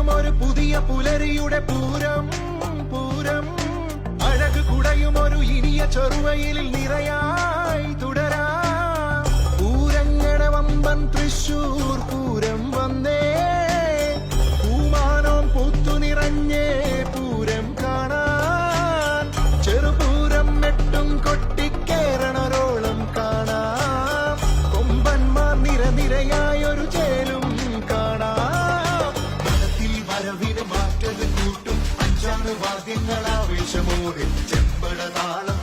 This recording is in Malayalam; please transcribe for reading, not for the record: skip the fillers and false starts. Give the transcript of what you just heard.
കുറിക്കും ഒരു പുതിയ പുലരിയുടെ പൂരം പൂരം. അഴക് കുടയും ഒരു ഇനിയ ചെറുവയിലിൽ നിറയായി തുടരാ. പൂരങ്ങട വമ്പൻ തൃശൂർ പൂരം വന്നേ. പൂമാനോം പൂത്തു നിറഞ്ഞേ പൂരം കാണാൻ. ചെറുപൂരം മെട്ടും കൊട്ടിക്കേറണരോളം കാണാം. കൊമ്പന്മാർ നിരനിരയായൊരു ചേലും കാണാം. മനത്തിൽ വരവിന് മാറ്റത് കൂട്ടും അഞ്ചാറ് വാദ്യങ്ങളാവേശമോടെ ചെമ്പട താളം